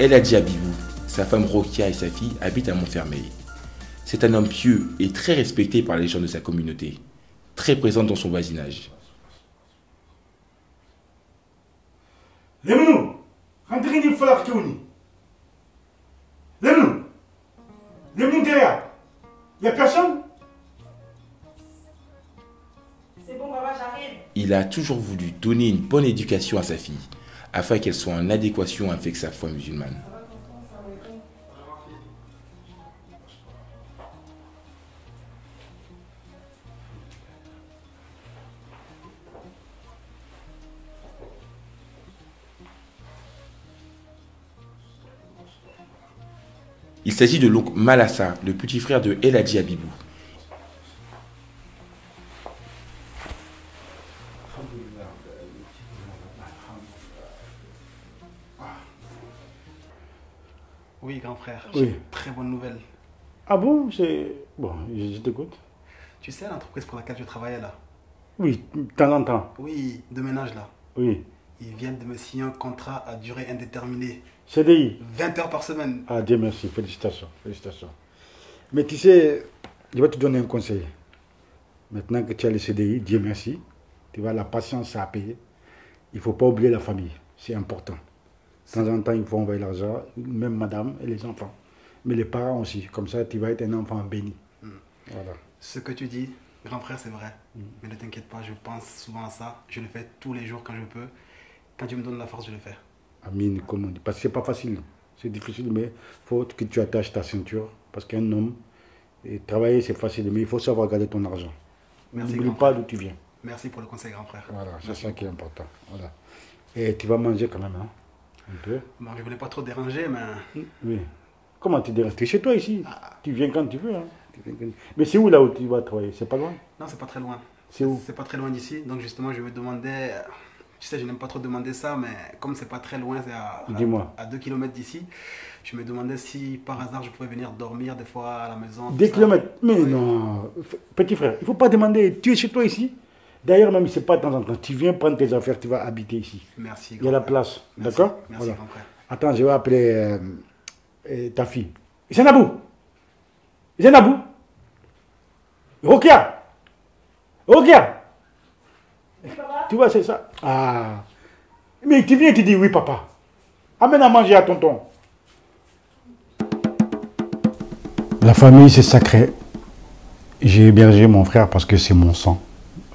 El Hadji Habibou, sa femme Rokia et sa fille habitent à Montfermeil. C'est un homme pieux et très respecté par les gens de sa communauté, très présent dans son voisinage. Lemnou, rentrez ni falak touni. Lemnou derrière. Il n'y a personne? C'est bon, papa, j'arrive. Il a toujours voulu donner une bonne éducation à sa fille, afin qu'elle soit en adéquation avec sa foi musulmane. Il s'agit de l'oncle Malassa, le petit frère de El Hadji Habibou. Oui, grand frère, Oui. j'ai une très bonne nouvelle. Ah bon? C'est... Bon, je t'écoute. Tu sais l'entreprise pour laquelle je travaillais là? Oui, de temps en temps. Oui, de ménage là. Oui. Ils viennent de me signer un contrat à durée indéterminée. CDI. 20 heures par semaine. Ah, Dieu merci, félicitations, félicitations. Mais tu sais, je vais te donner un conseil. Maintenant que tu as le CDI, Dieu merci, tu vois, la patience, ça a payé. Il ne faut pas oublier la famille, c'est important. De temps en temps, il faut envoyer l'argent, même madame et les enfants. Mais les parents aussi, comme ça, tu vas être un enfant béni. Voilà. Ce que tu dis, grand frère, c'est vrai. Mais ne t'inquiète pas, je pense souvent à ça. Je le fais tous les jours quand je peux. Quand tu me donnes la force, je le fais. Amine, comme on dit. Parce que c'est pas facile. C'est difficile, mais il faut que tu attaches ta ceinture. Parce qu'un homme, et travailler c'est facile, mais il faut savoir garder ton argent. Merci, N'oublie grand pas frère. d'où tu viens. Merci pour le conseil, grand frère. Voilà, c'est Merci ça qui est beaucoup. important. Voilà. Et tu vas manger quand même, hein? Un peu. Bon, je voulais pas trop déranger, mais... Oui. Comment tu es chez toi ici? Tu viens quand tu veux. Hein? Mais c'est où là où tu vas travailler? C'est pas loin? Non, c'est pas très loin. C'est où? C'est pas très loin d'ici. Donc justement, je me demandais... Tu sais, je n'aime pas trop demander ça, mais comme c'est pas très loin, c'est Dis-moi. à 2 km d'ici, je me demandais si par hasard je pouvais venir dormir des fois à la maison. 2 tout ça. kilomètres? Mais Oui. non. Petit frère, il ne faut pas demander. Tu es chez toi ici? D'ailleurs, même si ce n'est pas de temps en temps, tu viens prendre tes affaires, tu vas habiter ici. Merci. Il y a la grand frère. place. Merci. D'accord? Merci, Voilà. grand frère. Attends, je vais appeler ta fille. Zainabou! Zainabou! Rokia! Rokia! Tu vois, c'est ça. Ah. Mais tu viens et tu dis oui, papa. Amène à manger à tonton. La famille, c'est sacré. J'ai hébergé mon frère parce que c'est mon sang.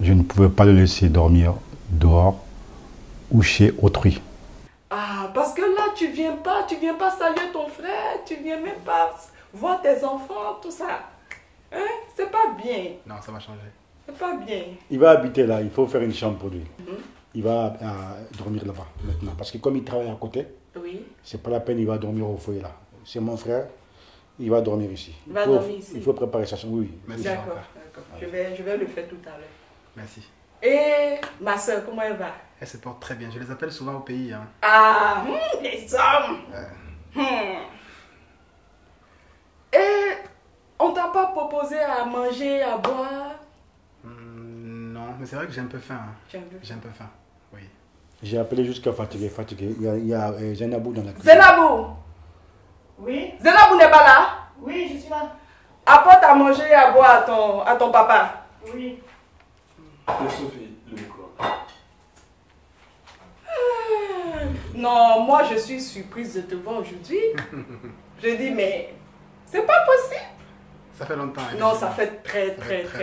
Je ne pouvais pas le laisser dormir dehors ou chez autrui. Ah, parce que là, tu viens pas saluer ton frère, tu viens même pas voir tes enfants, tout ça. Hein? C'est pas bien. Non, ça va changer. C'est pas bien. Il va habiter là, il faut faire une chambre pour lui. Il va dormir là-bas maintenant. Parce que comme il travaille à côté, Oui. c'est pas la peine, il va dormir au foyer là. C'est mon frère, il va dormir ici. Il va dormir ici. Il faut préparer sa chambre, oui. Merci. D'accord, d'accord. Je vais le faire tout à l'heure. Merci. Et ma soeur, comment elle va? Elle se porte très bien. Je les appelle souvent au pays. Hein. Ah, les hommes. Et on t'a pas proposé à manger, à boire? Non, mais c'est vrai que j'ai un peu faim. Hein. J'ai un peu faim. J'ai un peu faim. Oui. J'ai appelé jusqu'à fatigué. Il y a Zainabou dans la cuisine. Zénabou! Oui, Zénabou n'est pas là? oui, je suis là. Apporte à manger et à boire à ton papa. Oui. Non, moi je suis surprise de te voir aujourd'hui. Je dis, mais c'est pas possible. Ça fait longtemps. hein, Non, je- ça fait très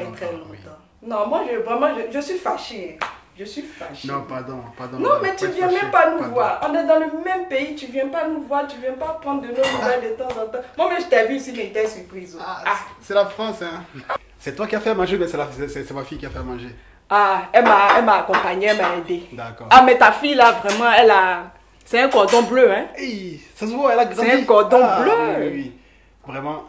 longtemps. oui. Non, moi je suis fâchée. Je suis fâchée. Non, pardon, pardon. Non, mais tu viens même pas nous voir. On est dans le même pays, tu viens pas nous voir, tu viens pas prendre de nos nouvelles de temps en temps. Moi, mais je t'ai vu ici, mais j'étais surprise. C'est la France, hein. C'est toi qui as fait à manger, mais c'est ma fille qui a fait à manger. Elle m'a accompagnée, elle m'a aidée. D'accord. Ah, mais ta fille là, vraiment, elle a. C'est un cordon bleu, hein. Hey, ça se voit, elle a grandi. C'est un cordon bleu. Oui, oui. Vraiment,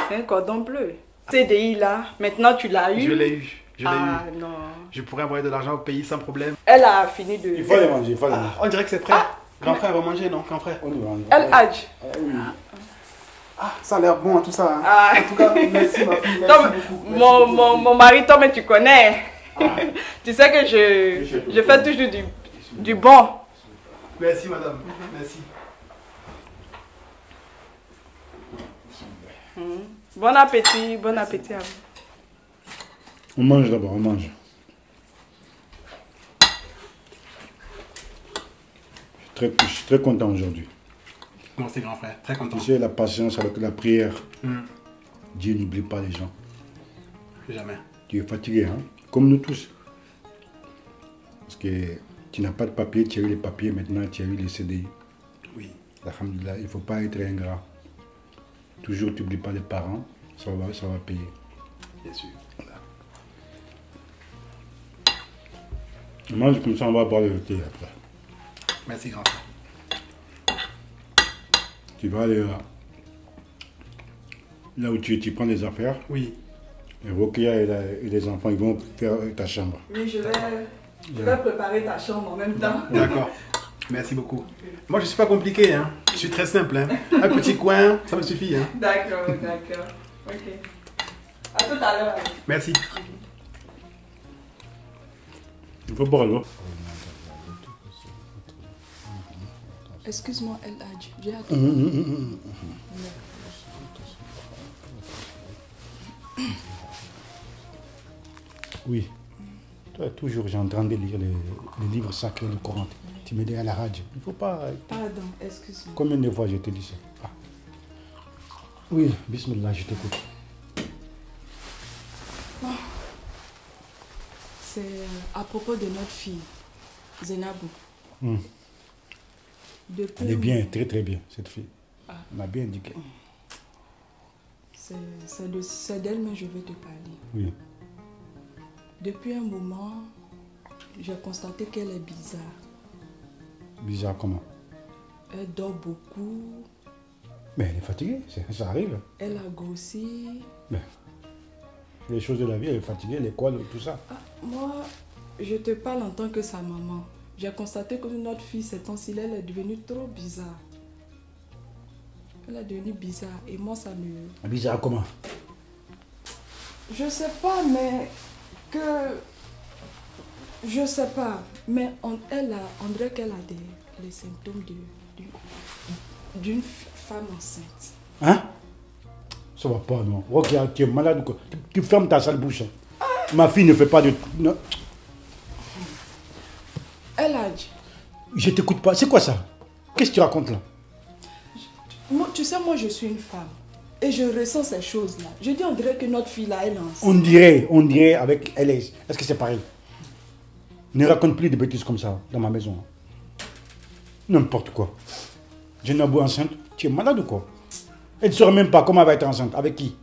C'est un cordon bleu. CDI là, maintenant tu l'as eu. je l'ai eu. Je l'ai Ah eu. non. Je pourrais envoyer de l'argent au pays sans problème. Elle a fini de. Il faut les manger, il faut les manger. On dirait que c'est prêt. Grand frère va manger, non, grand frère? On y va, on y va. Elle âge. Oui. Ah, ça a l'air bon, tout ça. Hein. Ah. En tout cas, merci ma fille, merci Tom, beaucoup. Merci beaucoup. mon mari, toi, mais tu connais. Tu sais que je fais toujours du bon. Merci madame, merci. Bon appétit à vous. On mange d'abord, on mange. Je suis très content aujourd'hui. Moi aussi, grand frère, très content. Tu sais, la patience avec la prière. Dieu n'oublie pas les gens. Jamais. Tu es fatigué, hein? Comme nous tous. Parce que tu n'as pas de papier, tu as eu les papiers, maintenant tu as eu les CDI. Oui. Alhamdulillah, il ne faut pas être ingrat. Toujours, tu n'oublies pas les parents, ça va payer. Bien sûr. Voilà. On mange comme ça, on va boire le thé après. Merci, grand frère. Tu vas aller là où tu prends des affaires. Oui. Et Rokia et les enfants, ils vont faire ta chambre. Oui, je vais préparer ta chambre en même temps. D'accord. Merci beaucoup. Moi, je ne suis pas compliqué, hein. Je suis très simple, hein. Un petit coin, ça me suffit, hein. D'accord. Ok. À tout à l'heure. Merci. Il faut boire l'eau. Excuse-moi, El Hadj. J'ai attendu. Oui. Toi, toujours, j'ai en train de lire les livres sacrés, le Coran. Tu me dis à la radio. Il ne faut pas... Pardon, excuse-moi. Combien de fois je te dis ça? Oui, bismillah, je t'écoute. C'est à propos de notre fille, Zainabou. Depuis Elle est bien, très très bien, cette fille. Ah. On a bien indiqué. C'est d'elle mais je vais te parler. Oui. Depuis un moment, j'ai constaté qu'elle est bizarre. Bizarre comment? Elle dort beaucoup. Mais elle est fatiguée, ça arrive. Elle a grossi. Mais les choses de la vie, elle est fatiguée, l'école, tout ça. Moi, je te parle en tant que sa maman. J'ai constaté que notre fille, ces temps-ci, elle est devenue trop bizarre. Elle est devenue bizarre et moi, ça me... Bizarre comment? Je sais pas, mais que... Je sais pas, mais on dirait qu'elle a les symptômes d'une femme enceinte. Hein? Ça va pas, non. Ok, tu es malade ou quoi? Tu fermes ta sale bouche. Ma fille ne fait pas de... Non. El Hadj. Je t'écoute pas. C'est quoi ça? Qu'est-ce que tu racontes là? Moi, tu sais, moi je suis une femme. Et je ressens ces choses-là. Je dis, on dirait que notre fille là, elle est enceinte. On dirait avec elle. Est-ce que c'est pareil? Ne raconte plus de bêtises comme ça dans ma maison. N'importe quoi. Zainabou enceinte, tu es malade ou quoi? Elle ne saurait même pas comment elle va être enceinte. Avec qui?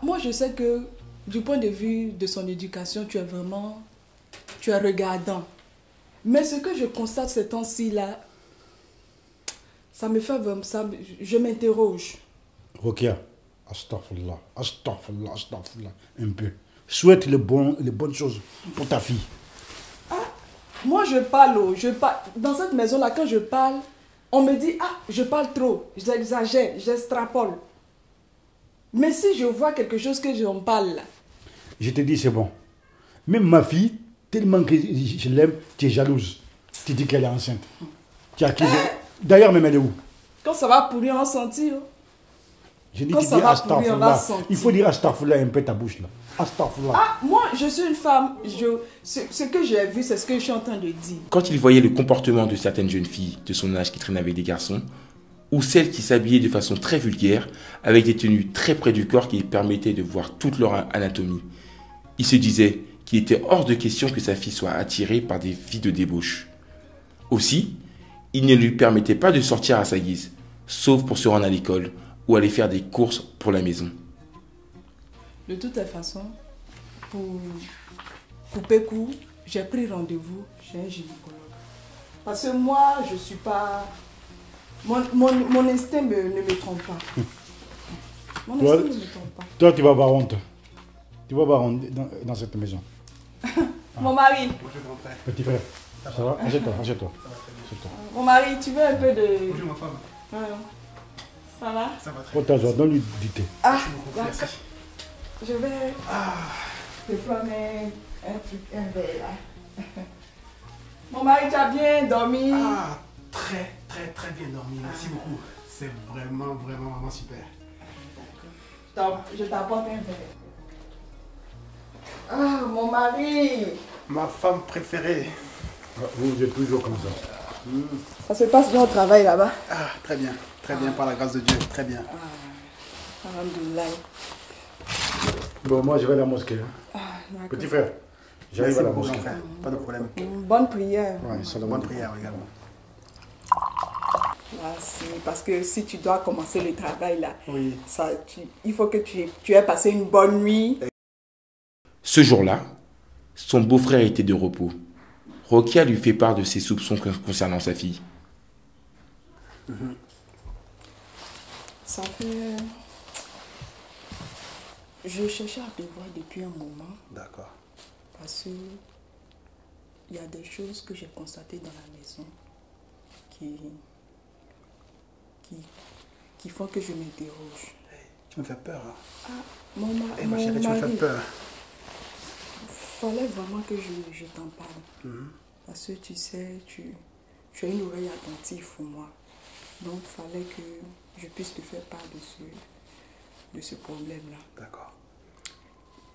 Moi je sais que du point de vue de son éducation, tu es regardant. Mais ce que je constate ces temps-ci là, ça me fait vraiment... Je m'interroge. Rokia, astaghfirullah, astaghfirullah, astaghfirullah, un peu. Souhaite les bonnes choses pour ta fille. Moi je parle, dans cette maison-là, quand je parle, on me dit, je parle trop, j'exagère, j'extrapole. Mais si je vois quelque chose que j'en parle là... Je te dis, c'est bon. Même ma fille, tellement que je l'aime, tu es jalouse. Tu dis qu'elle est enceinte. Tu as accusé. D'ailleurs, même elle est où? Quand ça va pourrir, on va sentir. Je dis, Quand tu ça dis va pourrir, on va astaghfirullah. sentir. Il faut dire astaghfirullah un peu ta bouche là. Astaghfirullah. Moi, je suis une femme. Ce que j'ai vu, c'est ce que je suis en train de dire. Quand il voyait le comportement de certaines jeunes filles de son âge qui traînaient avec des garçons, ou celles qui s'habillaient de façon très vulgaire, avec des tenues très près du corps qui permettaient de voir toute leur anatomie, il se disait qu'il était hors de question que sa fille soit attirée par des filles de débauche. Aussi, il ne lui permettait pas de sortir à sa guise, sauf pour se rendre à l'école ou aller faire des courses pour la maison. De toutes les façons, pour couper court, j'ai pris rendez-vous chez un gynécologue. Parce que moi, je ne suis pas... Mon instinct ne me trompe pas. Mon instinct ne me trompe pas. Toi, tu vas avoir honte. Tu vas avoir honte dans cette maison. Mon mari. Bonjour, grand frère. Petit frère, ça va? Assieds-toi. Mon mari, tu veux un peu de... Bonjour, ma femme. Ça va? Ça va très Prends ta joie, donne-lui du thé. Merci beaucoup. D'accord. Merci. Je vais te prendre un verre là. Mon mari, tu as bien dormi? Très bien dormi. Merci beaucoup. C'est vraiment super. Je t'apporte un verre. Ah, mon mari. Ma femme préférée. Vous êtes toujours comme ça. Ça se passe bien au travail là-bas. Ah, très bien, par la grâce de Dieu, très bien. Alhamdoulilah. Bon, moi, je vais à la mosquée. Hein. D'accord. Petit frère, j'arrive à la Merci beaucoup, mosquée. grand frère, pas de problème. Bonne prière. Ouais, salam Bonne alaikum. prière également. Merci. Parce que si tu dois commencer le travail là, Oui. il faut que tu aies passé une bonne nuit. Ce jour-là, son beau-frère était de repos. Rokia lui fait part de ses soupçons concernant sa fille. Ça fait... Je cherchais à te voir depuis un moment D'accord. parce que il y a des choses que j'ai constatées dans la maison qui font que je m'interroge. Tu me fais peur. Hein. Mon Ma chérie, tu me fais mari, peur. fallait vraiment que je t'en parle. Parce que tu sais, tu as une oreille attentive pour moi. Donc, il fallait que je puisse te faire part de ce problème-là. D'accord.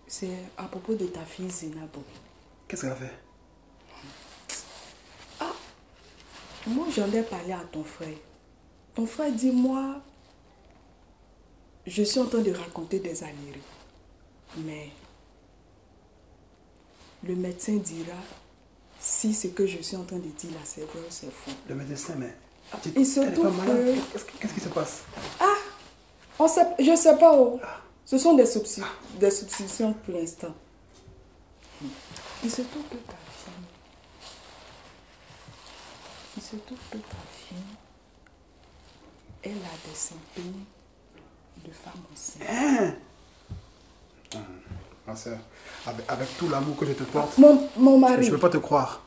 C'est à propos de ta fille Zinabo. Qu'est-ce qu'elle a fait? Moi, j'en ai parlé à ton frère. Ton frère dit, moi, je suis en train de raconter des âneries. Mais le médecin dira si ce que je suis en train de dire là, c'est vrai ou c'est faux. Le médecin, mais... Il se elle est pas trouve malade. que... Qu'est-ce qui se passe? Je ne sais pas. Oh. Ce sont des suppositions pour l'instant. Il se trouve que ta fille... elle a des symptômes de femme enceinte. Ma soeur, avec tout l'amour que je te porte, Mon mari... je ne peux pas te croire.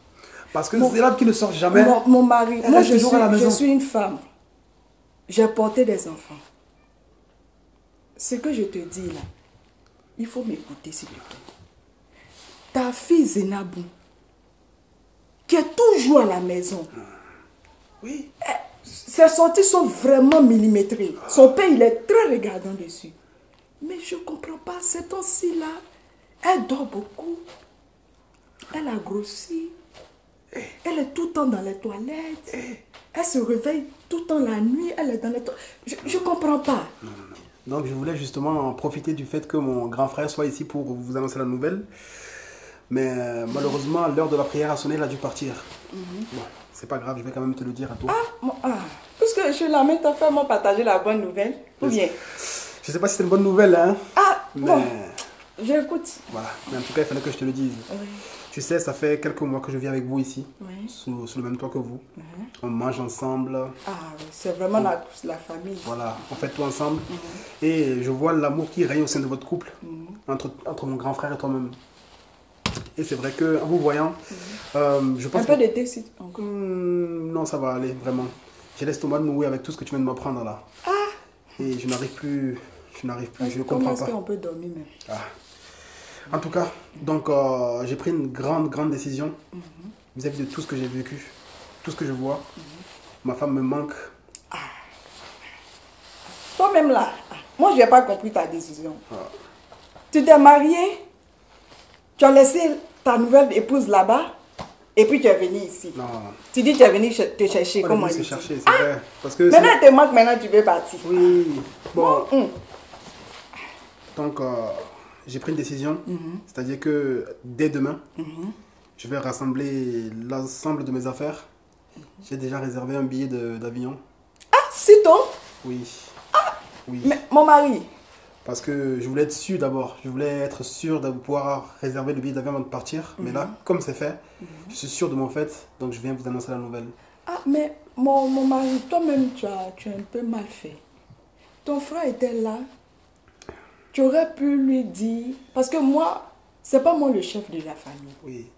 Parce que c'est l'âme qui ne sort jamais. Mon mari, Elle moi reste toujours à la maison. je suis une femme. J'ai porté des enfants. Ce que je te dis là, il faut m'écouter s'il te plaît. Ta fille Zenabou, qui est toujours à la maison, Oui. ses sorties sont vraiment millimétrées. Son père, il est très regardant dessus. Mais je ne comprends pas, ces temps-ci là, elle dort beaucoup. Elle a grossi. Elle est tout le temps dans les toilettes. Elle se réveille tout le temps la nuit. Elle est dans les toilettes. Je ne comprends pas. Donc je voulais justement profiter du fait que mon grand frère soit ici pour vous annoncer la nouvelle. Mais malheureusement, l'heure de la prière a sonné, il a dû partir. Bon, c'est pas grave, je vais quand même te le dire à toi. Puisque je suis là, mais t'as fait moi partager la bonne nouvelle. Ou bien? Je sais pas si c'est une bonne nouvelle, hein. Mais Bon, j'écoute. voilà. Mais en tout cas, il fallait que je te le dise. Oui. Tu sais, ça fait quelques mois que je vis avec vous ici, Oui. sous le même toit que vous. On mange ensemble. Oui, c'est vraiment la famille. Voilà, on fait tout ensemble. Et je vois l'amour qui règne au sein de votre couple, entre mon grand frère et toi-même. Et c'est vrai que, en vous voyant, je pense Un peu de thé, si encore. non, ça va aller, vraiment. J'ai l'estomac noué avec tout ce que tu viens de m'apprendre là. Et je n'arrive plus, je ne Comment comprends est-ce pas. qu'on peut dormir même? En tout cas, donc j'ai pris une grande décision vis-à-vis de tout ce que j'ai vécu, tout ce que je vois. Ma femme me manque. Toi-même là, moi je n'ai pas compris ta décision. Tu t'es marié, tu as laissé ta nouvelle épouse là-bas, et puis tu es venu ici. Non, Tu dis que tu es venu te chercher, on comment est venu il se dit? chercher, c'est vrai. Parce que Maintenant elle te manque, maintenant tu veux partir. oui, bon. Donc, j'ai pris une décision, c'est-à-dire que dès demain, je vais rassembler l'ensemble de mes affaires. J'ai déjà réservé un billet d'avion. C'est ton? Oui. Oui. Mais mon mari, Parce que je voulais être sûr d'abord. Je voulais être sûr de pouvoir réserver le billet d'avion avant de partir. Mais là, comme c'est fait, je suis sûr de mon fait. Donc, je viens vous annoncer la nouvelle. mais mon mari, toi-même tu as un peu mal fait. Ton frère était là. Tu aurais pu lui dire, parce que moi, c'est pas moi le chef de la famille, Oui.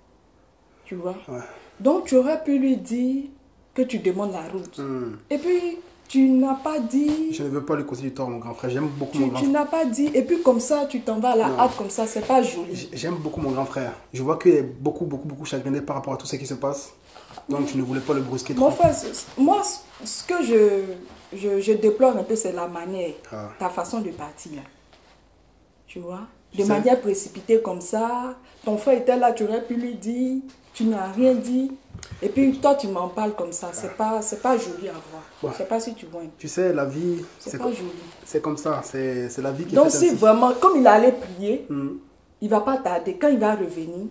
tu vois. Ouais. Donc tu aurais pu lui dire que tu demandes la route. Et puis tu n'as pas dit. Je ne veux pas lui causer du tort, mon grand frère. J'aime beaucoup mon grand Tu frère. n'as pas dit. Et puis comme ça, tu t'en vas à la Non. hâte comme ça, c'est pas joli. J'aime beaucoup mon grand frère. Je vois qu'il est beaucoup chagriné par rapport à tout ce qui se passe. Donc je ne voulais pas le brusquer trop. Mon frère, moi, ce que je déplore un peu, c'est la manière, ta façon de partir. Là. Tu vois? Tu De sais. manière précipitée comme ça. Ton frère était là, tu aurais pu lui dire. Tu n'as rien dit. Et puis toi, tu m'en parles comme ça. C'est pas joli à voir. Ouais. Je sais pas si tu vois. Tu sais, la vie, C'est pas joli. c'est comme ça. C'est la vie qui est Donc faite si ainsi. vraiment, comme il allait prier, Mhm. il va pas tarder. Quand il va revenir,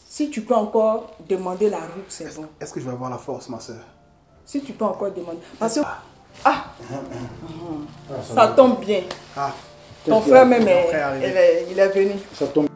si tu peux encore demander la route, c'est bon. Est-ce que je vais avoir la force, ma soeur? Si tu peux encore demander. Parce que... Ah, ça tombe bien. Ah, Ton frère même, Mon frère est arrivé. il est venu. Ça tombe.